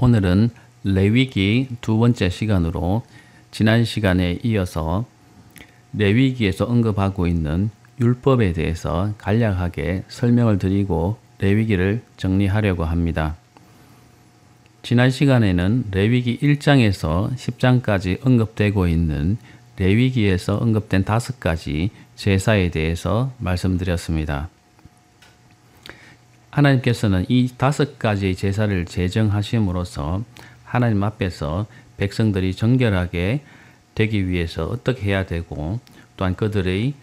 오늘은 레위기 두 번째 시간으로 지난 시간에 이어서 레위기에서 언급하고 있는 율법에 대해서 간략하게 설명을 드리고 레위기를 정리하려고 합니다. 지난 시간에는 레위기 1장에서 10장까지 언급되고 있는 레위기에서 언급된 5가지 제사에 대해서 말씀드렸습니다. 하나님께서는 이 5가지의 제사를 제정하심으로써 하나님 앞에서 백성들이 정결하게 되기 위해서 어떻게 해야 되고, 또한 그들의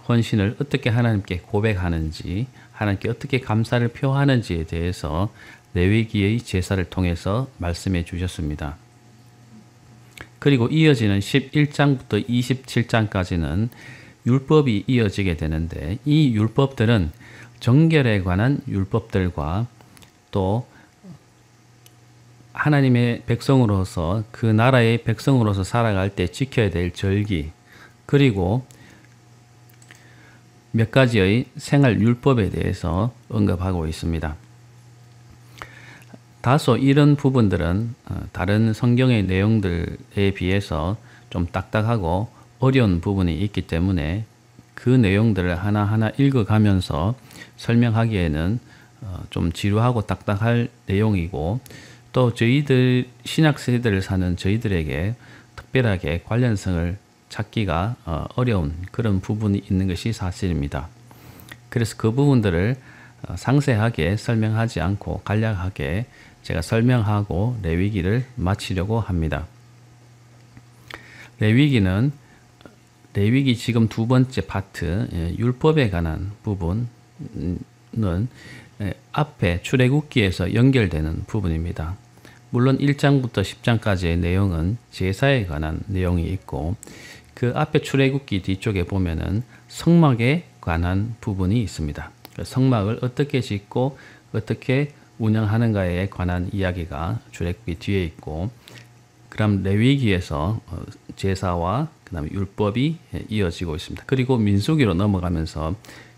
헌신을 어떻게 하나님께 고백하는지, 하나님께 어떻게 감사를 표하는지에 대해서 레위기의 제사를 통해서 말씀해 주셨습니다. 그리고 이어지는 11장부터 27장까지는 율법이 이어지게 되는데, 이 율법들은 정결에 관한 율법들과 또 하나님의 백성으로서 그 나라의 백성으로서 살아갈 때 지켜야 될 절기, 그리고 몇 가지의 생활 율법에 대해서 언급하고 있습니다. 다소 이런 부분들은 다른 성경의 내용들에 비해서 좀 딱딱하고 어려운 부분이 있기 때문에 그 내용들을 하나하나 읽어가면서 설명하기에는 좀 지루하고 딱딱할 내용이고, 또 저희들 신약 세대를 사는 저희들에게 특별하게 관련성을 찾기가 어려운 그런 부분이 있는 것이 사실입니다. 그래서 그 부분들을 상세하게 설명하지 않고 간략하게 제가 설명하고 레위기를 마치려고 합니다. 레위기 지금 두 번째 파트, 율법에 관한 부분은 앞에 출애굽기에서 연결되는 부분입니다. 물론 1장부터 10장까지의 내용은 제사에 관한 내용이 있고, 그 앞에 출애굽기 뒤쪽에 보면은 성막에 관한 부분이 있습니다. 성막을 어떻게 짓고 어떻게 운영하는가에 관한 이야기가 출애굽기 뒤에 있고, 그럼 레위기에서 제사와 그다음에 율법이 이어지고 있습니다. 그리고 민수기로 넘어가면서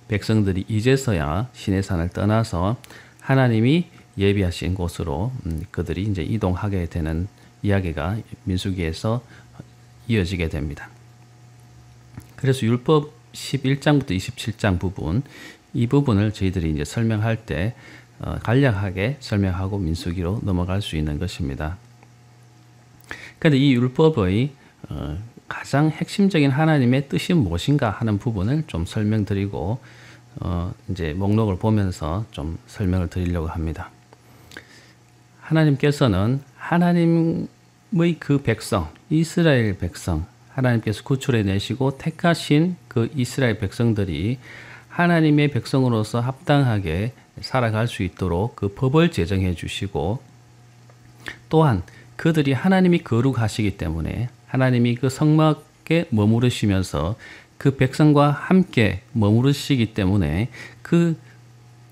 백성들이 이제서야 시내산을 떠나서 하나님이 예비하신 곳으로 그들이 이제 이동하게 되는 이야기가 민수기에서 이어지게 됩니다. 그래서 율법 11장부터 27장 부분, 이 부분을 저희들이 이제 설명할 때 간략하게 설명하고 민수기로 넘어갈 수 있는 것입니다. 그런데 이 율법의 가장 핵심적인 하나님의 뜻이 무엇인가 하는 부분을 좀 설명드리고 이제 목록을 보면서 좀 설명을 드리려고 합니다. 하나님께서는 하나님의 그 백성, 이스라엘 백성, 하나님께서 구출해 내시고 택하신 그 이스라엘 백성들이 하나님의 백성으로서 합당하게 살아갈 수 있도록 그 법을 제정해 주시고, 또한 그들이 하나님이 거룩하시기 때문에 하나님이 그 성막에 머무르시면서 그 백성과 함께 머무르시기 때문에 그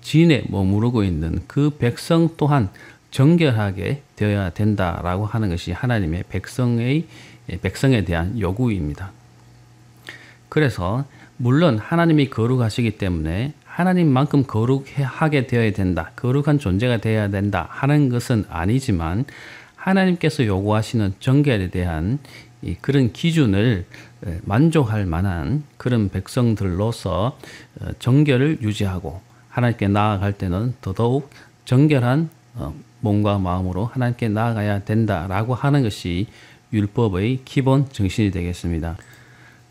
진에 머무르고 있는 그 백성 또한 정결하게 되어야 된다라고 하는 것이 하나님의 백성에 대한 요구입니다. 그래서 물론 하나님이 거룩하시기 때문에 하나님만큼 거룩하게 되어야 된다, 거룩한 존재가 되어야 된다 하는 것은 아니지만, 하나님께서 요구하시는 정결에 대한 그런 기준을 만족할 만한 그런 백성들로서 정결을 유지하고 하나님께 나아갈 때는 더더욱 정결한 몸과 마음으로 하나님께 나아가야 된다라고 하는 것이 율법의 기본 정신이 되겠습니다.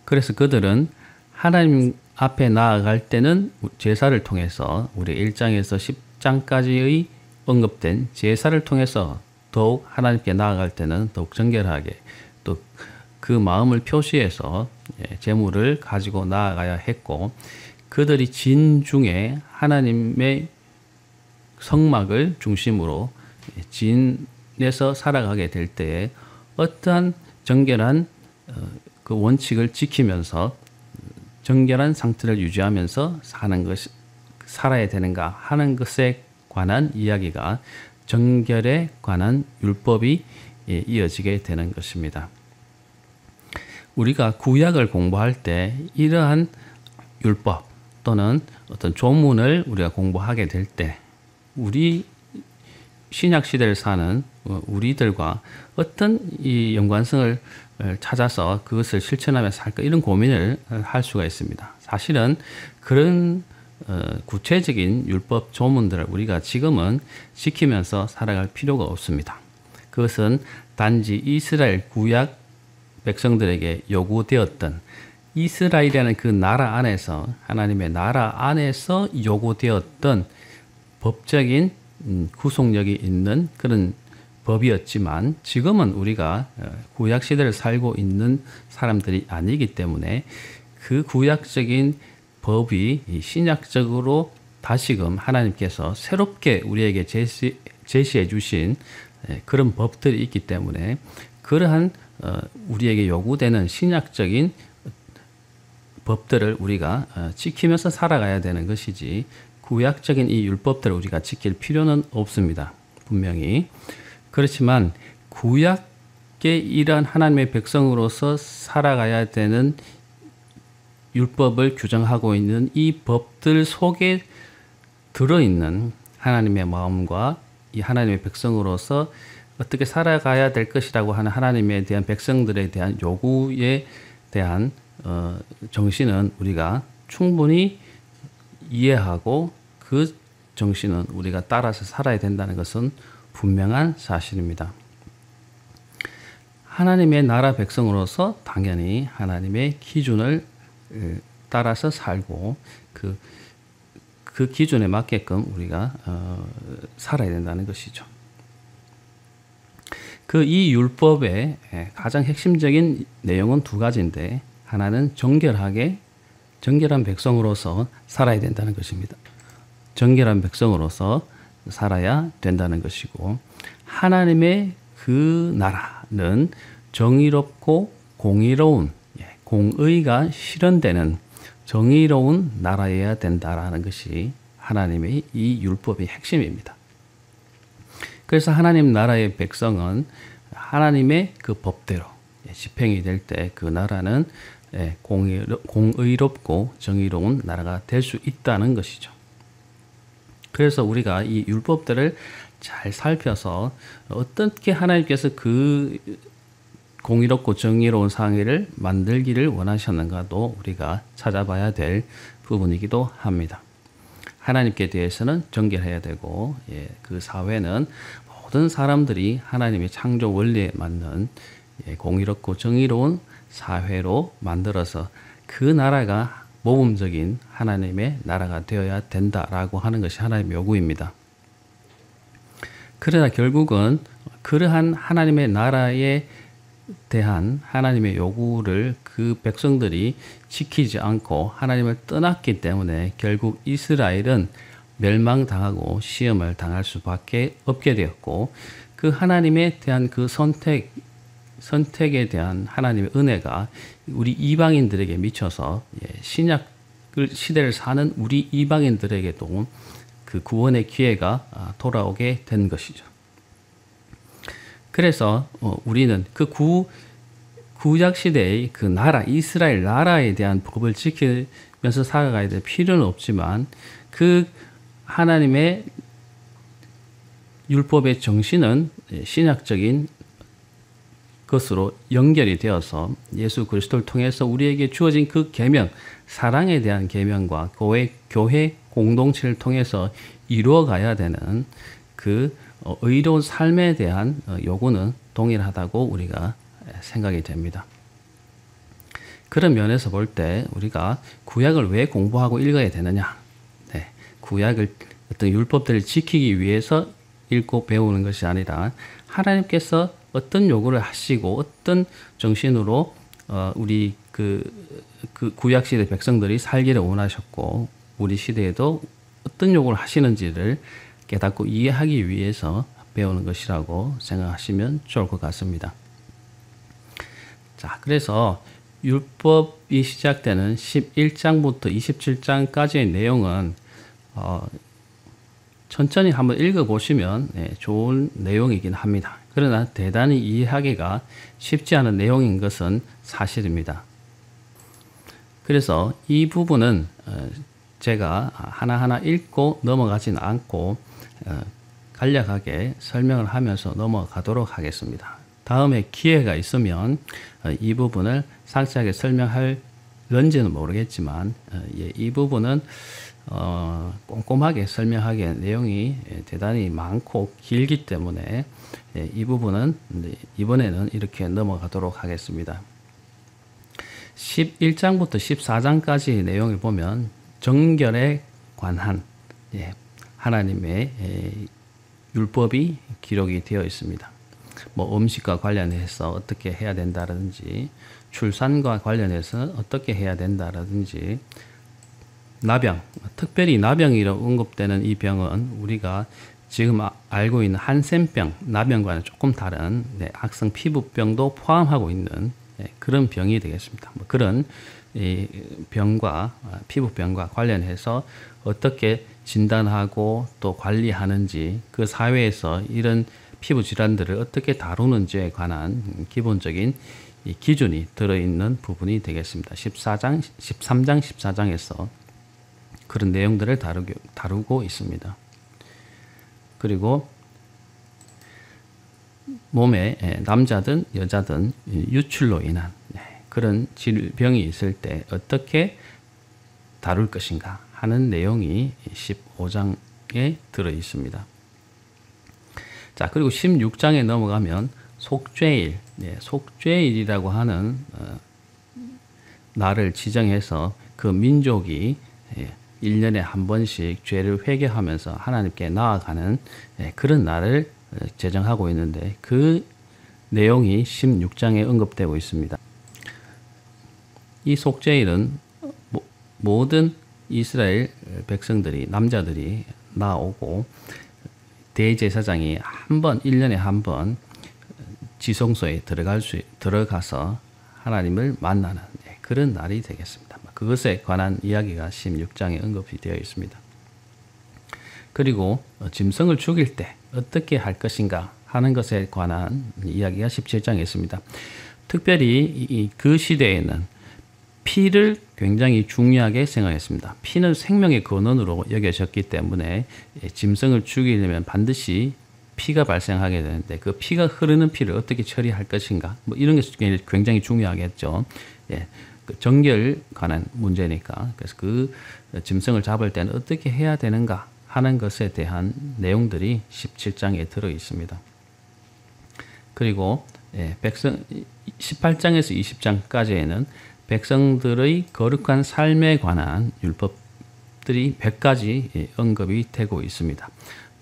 그래서 그들은 하나님 앞에 나아갈 때는 제사를 통해서, 우리 1장에서 10장까지의 언급된 제사를 통해서 더욱 하나님께 나아갈 때는 더욱 정결하게, 또 그 마음을 표시해서 제물을 가지고 나아가야 했고, 그들이 진 중에 하나님의 성막을 중심으로 진에서 살아가게 될 때에 어떠한 정결한 그 원칙을 지키면서 정결한 상태를 유지하면서 살아야 되는가 하는 것에 관한 이야기가, 정결에 관한 율법이 이어지게 되는 것입니다. 우리가 구약을 공부할 때 이러한 율법 또는 어떤 조문을 우리가 공부하게 될 때 우리 신약 시대를 사는 우리들과 어떤 이 연관성을 찾아서 그것을 실천하며 살까 이런 고민을 할 수가 있습니다. 사실은 그런 구체적인 율법 조문들을 우리가 지금은 지키면서 살아갈 필요가 없습니다. 그것은 단지 이스라엘 구약 백성들에게 요구되었던 이스라엘이라는 그 나라 안에서 하나님의 나라 안에서 요구되었던 법적인 구속력이 있는 그런 법이었지만 지금은 우리가 구약 시대를 살고 있는 사람들이 아니기 때문에 그 구약적인 법이 신약적으로 다시금 하나님께서 새롭게 우리에게 제시해 주신 그런 법들이 있기 때문에 그러한 우리에게 요구되는 신약적인 법들을 우리가 지키면서 살아가야 되는 것이지 구약적인 이 율법들을 우리가 지킬 필요는 없습니다. 분명히. 그렇지만 구약의 이러한 하나님의 백성으로서 살아가야 되는 율법을 규정하고 있는 이 법들 속에 들어있는 하나님의 마음과 이 하나님의 백성으로서 어떻게 살아가야 될 것이라고 하는 하나님에 대한 백성들에 대한 요구에 대한 정신은 우리가 충분히 이해하고 그 정신은 우리가 따라서 살아야 된다는 것은 분명한 사실입니다. 하나님의 나라 백성으로서 당연히 하나님의 기준을 따라서 살고 그 기준에 맞게끔 우리가 살아야 된다는 것이죠. 이 율법의 가장 핵심적인 내용은 두 가지인데 하나는 정결한 백성으로서 살아야 된다는 것입니다. 정결한 백성으로서 살아야 된다는 것이고 하나님의 그 나라는 정의롭고 공의로운 공의가 실현되는 정의로운 나라여야 된다라는 것이 하나님의 이 율법의 핵심입니다. 그래서 하나님 나라의 백성은 하나님의 그 법대로 집행이 될 때 그 나라는 공의롭고 정의로운 나라가 될 수 있다는 것이죠. 그래서 우리가 이 율법들을 잘 살펴서 어떻게 하나님께서 그 공의롭고 정의로운 상회를 만들기를 원하셨는가도 우리가 찾아봐야 될 부분이기도 합니다. 하나님께 대해서는 정결해야 되고 그 사회는 모든 사람들이 하나님의 창조 원리에 맞는 공의롭고 정의로운 사회로 만들어서 그 나라가 모범적인 하나님의 나라가 되어야 된다라고 하는 것이 하나님의 요구입니다. 그러나 결국은 그러한 하나님의 나라에 대한 하나님의 요구를 그 백성들이 지키지 않고 하나님을 떠났기 때문에 결국 이스라엘은 멸망당하고 시험을 당할 수밖에 없게 되었고 그 하나님에 대한 그 선택에 대한 하나님의 은혜가 우리 이방인들에게 미쳐서 신약 시대를 사는 우리 이방인들에게도 그 구원의 기회가 돌아오게 된 것이죠. 그래서 우리는 그 구약 시대의 그 나라 이스라엘 나라에 대한 법을 지키면서 살아가야 될 필요는 없지만 그 하나님의 율법의 정신은 신약적인 것으로 연결이 되어서 예수 그리스도를 통해서 우리에게 주어진 그 계명, 사랑에 대한 계명과 교회 공동체를 통해서 이루어가야 되는 그 의로운 삶에 대한 요구는 동일하다고 우리가 생각이 됩니다. 그런 면에서 볼 때 우리가 구약을 왜 공부하고 읽어야 되느냐? 구약을 어떤 율법들을 지키기 위해서 읽고 배우는 것이 아니라 하나님께서 어떤 요구를 하시고 어떤 정신으로 우리 그 구약 시대 백성들이 살기를 원하셨고 우리 시대에도 어떤 요구를 하시는지를 깨닫고 이해하기 위해서 배우는 것이라고 생각하시면 좋을 것 같습니다. 자, 그래서 율법이 시작되는 11장부터 27장까지의 내용은 천천히 한번 읽어보시면 좋은 내용이긴 합니다. 그러나 대단히 이해하기가 쉽지 않은 내용인 것은 사실입니다. 그래서 이 부분은 제가 하나하나 읽고 넘어가진 않고 간략하게 설명을 하면서 넘어가도록 하겠습니다. 다음에 기회가 있으면 이 부분을 상세하게 설명할런지는 모르겠지만 이 부분은 꼼꼼하게 설명하기에 내용이 대단히 많고 길기 때문에 이 부분은 이번에는 이렇게 넘어가도록 하겠습니다. 11장부터 14장까지의 내용을 보면 정결에 관한 하나님의 율법이 기록이 되어 있습니다. 뭐 음식과 관련해서 어떻게 해야 된다든지, 출산과 관련해서 어떻게 해야 된다든지, 나병, 특별히 나병이라고 언급되는 이 병은 우리가 지금 알고 있는 한센병, 나병과는 조금 다른 악성 피부병도 포함하고 있는 그런 병이 되겠습니다. 뭐 그런 이 병과 피부병과 관련해서 어떻게 진단하고 또 관리하는지, 그 사회에서 이런 피부 질환들을 어떻게 다루는지에 관한 기본적인 이 기준이 들어있는 부분이 되겠습니다. 13장, 14장에서 그런 내용들을 다루고 있습니다. 그리고 몸에 남자든 여자든 유출로 인한 그런 질병이 있을 때 어떻게 다룰 것인가 하는 내용이 15장에 들어 있습니다. 자, 그리고 16장에 넘어가면 속죄일, 속죄일이라고 하는 날을 지정해서 그 민족이 1년에 한 번씩 죄를 회개하면서 하나님께 나아가는 그런 날을 제정하고 있는데 그 내용이 16장에 언급되고 있습니다. 이 속죄일은 모든 이스라엘 백성들이, 남자들이 나오고 대제사장이 1년에 한 번 지성소에 들어가서 하나님을 만나는 그런 날이 되겠습니다. 그것에 관한 이야기가 16장에 언급이 되어 있습니다. 그리고 짐승을 죽일 때 어떻게 할 것인가 하는 것에 관한 이야기가 17장에 있습니다. 특별히 그 시대에는 피를 굉장히 중요하게 생각했습니다. 피는 생명의 근원으로 여겨졌기 때문에 짐승을 죽이려면 반드시 피가 발생하게 되는데 그 피가 흐르는 피를 어떻게 처리할 것인가, 뭐 이런 게 굉장히 중요하겠죠. 그 정결 관한 문제니까. 그래서 그 짐승을 잡을 때는 어떻게 해야 되는가 하는 것에 대한 내용들이 17장에 들어 있습니다. 그리고 18장에서 20장까지에는 백성들의 거룩한 삶에 관한 율법들이 100가지 언급이 되고 있습니다.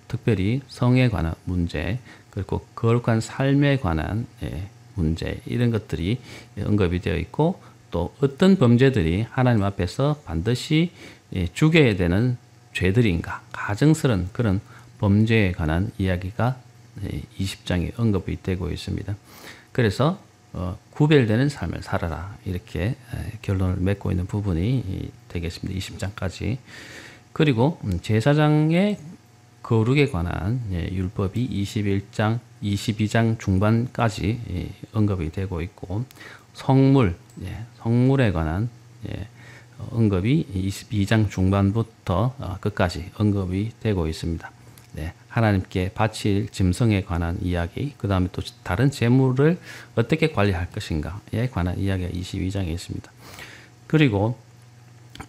특별히 성에 관한 문제, 그리고 거룩한 삶에 관한 문제, 이런 것들이 언급이 되어 있고, 또 어떤 범죄들이 하나님 앞에서 반드시 죽여야 되는 죄들인가, 가증스러운 그런 범죄에 관한 이야기가 20장에 언급이 되고 있습니다. 그래서 구별되는 삶을 살아라, 이렇게 결론을 맺고 있는 부분이 되겠습니다. 20장까지. 그리고 제사장의 거룩에 관한 율법이 21장, 22장 중반까지 언급이 되고 있고, 성물에 관한 언급이 22장 중반부터 끝까지 언급이 되고 있습니다. 하나님께 바칠 짐승에 관한 이야기, 그 다음에 또 다른 재물을 어떻게 관리할 것인가에 관한 이야기가 22장에 있습니다. 그리고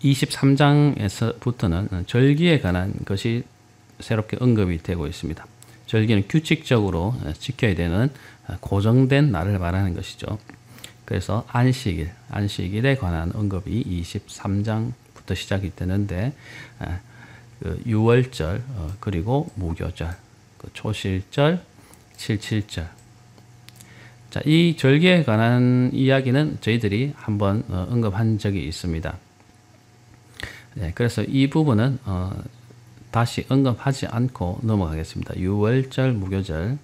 23장에서부터는 절기에 관한 것이 새롭게 언급이 되고 있습니다. 절기는 규칙적으로 지켜야 되는 고정된 날을 말하는 것이죠. 그래서 안식일에 관한 언급이 23장부터 시작이 되는데, 유월절, 그리고 무교절, 초실절, 칠칠절. 자, 이 절기에 관한 이야기는 저희들이 한번 언급한 적이 있습니다. 그래서 이 부분은 다시 언급하지 않고 넘어가겠습니다. 유월절, 무교절,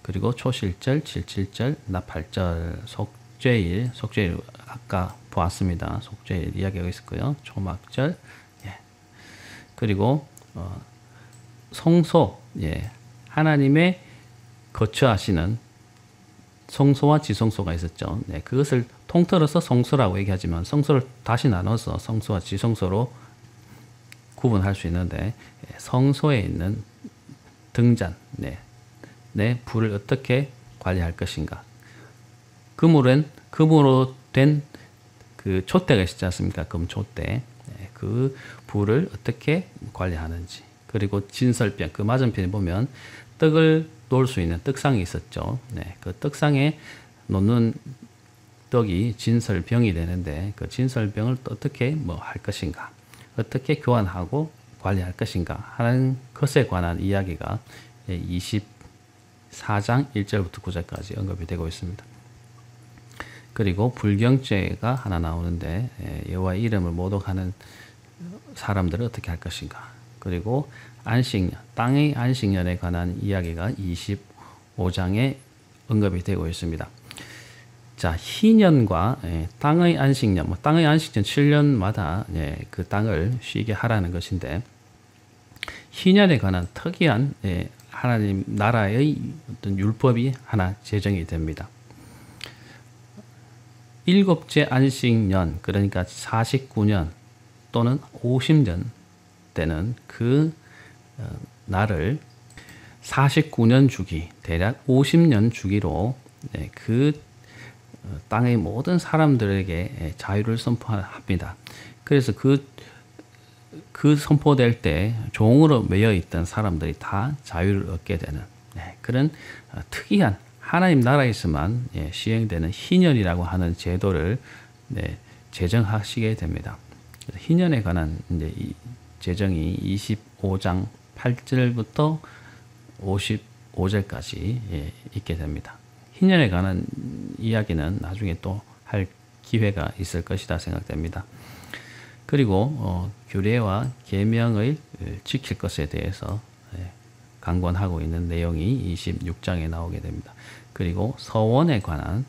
그리고 초실절, 칠칠절, 나팔절, 속죄일 아까 보았습니다. 속죄일 이야기가 있었고요. 초막절, 그리고 성소, 하나님의 거처하시는 성소와 지성소가 있었죠. 그것을 통틀어서 성소라고 얘기하지만 성소를 다시 나눠서 성소와 지성소로 구분할 수 있는데, 성소에 있는 등잔, 내 불을 어떻게 관리할 것인가. 금으로 된 그 촛대가 있지 않습니까? 금촛대. 그 불을 어떻게 관리하는지. 그리고 진설병, 그 맞은편에 보면 떡을 놓을 수 있는 떡상이 있었죠. 그 떡상에 놓는 떡이 진설병이 되는데 그 진설병을 또 어떻게 할 것인가, 어떻게 교환하고 관리할 것인가 하는 것에 관한 이야기가 24장 1절부터 9절까지 언급이 되고 있습니다. 그리고 불경죄가 하나 나오는데 여호와의 이름을 모독하는 사람들은 어떻게 할 것인가. 그리고 안식년, 땅의 안식년에 관한 이야기가 25장에 언급이 되고 있습니다. 자, 희년과 땅의 안식년, 땅의 안식년 7년마다 그 땅을 쉬게 하라는 것인데, 희년에 관한 특이한 하나님 나라의 어떤 율법이 하나 제정이 됩니다. 일곱째 안식년, 그러니까 49년 또는 50년 때는 그 날을 49년 주기, 대략 50년 주기로 그 땅의 모든 사람들에게 자유를 선포합니다. 그래서 그 선포될 때 종으로 매여 있던 사람들이 다 자유를 얻게 되는 그런 특이한 하나님 나라에서만 시행되는 희년이라고 하는 제도를 제정하시게 됩니다. 희년에 관한 이제 이 제정이 25장 8절부터 55절까지 있게 됩니다. 희년에 관한 이야기는 나중에 또 할 기회가 있을 것이다 생각됩니다. 그리고 규례와 계명을 지킬 것에 대해서 강권하고 있는 내용이 26장에 나오게 됩니다. 그리고 서원에 관한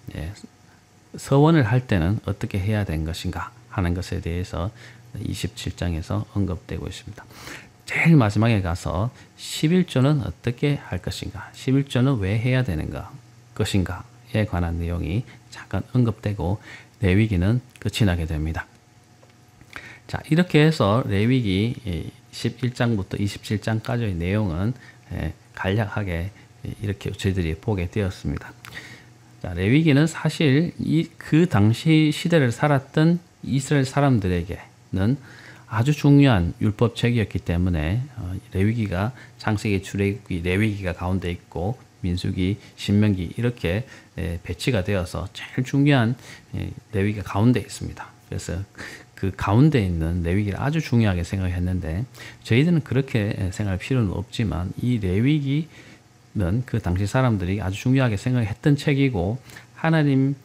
서원을 할 때는 어떻게 해야 되는 것인가 하는 것에 대해서 27장에서 언급되고 있습니다. 제일 마지막에 가서 11조는 어떻게 할 것인가, 11조는 왜 해야 되는 것인가에 관한 내용이 잠깐 언급되고 레위기는 끝이 나게 됩니다. 자, 이렇게 해서 레위기 11장부터 27장까지의 내용은 간략하게 이렇게 저희들이 보게 되었습니다. 자, 레위기는 사실 그 당시 시대를 살았던 이스라엘 사람들에게는 아주 중요한 율법책이었기 때문에 레위기가 창세기, 출애굽기, 레위기가 가운데 있고 민수기, 신명기 이렇게 배치가 되어서 제일 중요한 레위기가 가운데 있습니다. 그래서 그 가운데 있는 레위기를 아주 중요하게 생각했는데 저희들은 그렇게 생각할 필요는 없지만 이 레위기는 그 당시 사람들이 아주 중요하게 생각했던 책이고 하나님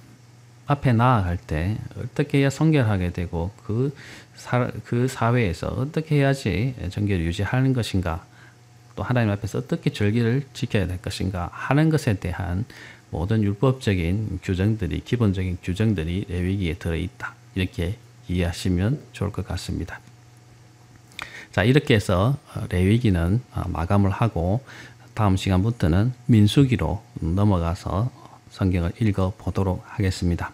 앞에 나아갈 때 어떻게 해야 성결하게 되고 그 사회에서 어떻게 해야지 정결을 유지하는 것인가, 또 하나님 앞에서 어떻게 절기를 지켜야 될 것인가 하는 것에 대한 모든 율법적인 규정들이, 기본적인 규정들이 레위기에 들어있다, 이렇게 이해하시면 좋을 것 같습니다. 자, 이렇게 해서 레위기는 마감을 하고 다음 시간부터는 민수기로 넘어가서 성경을 읽어 보도록 하겠습니다.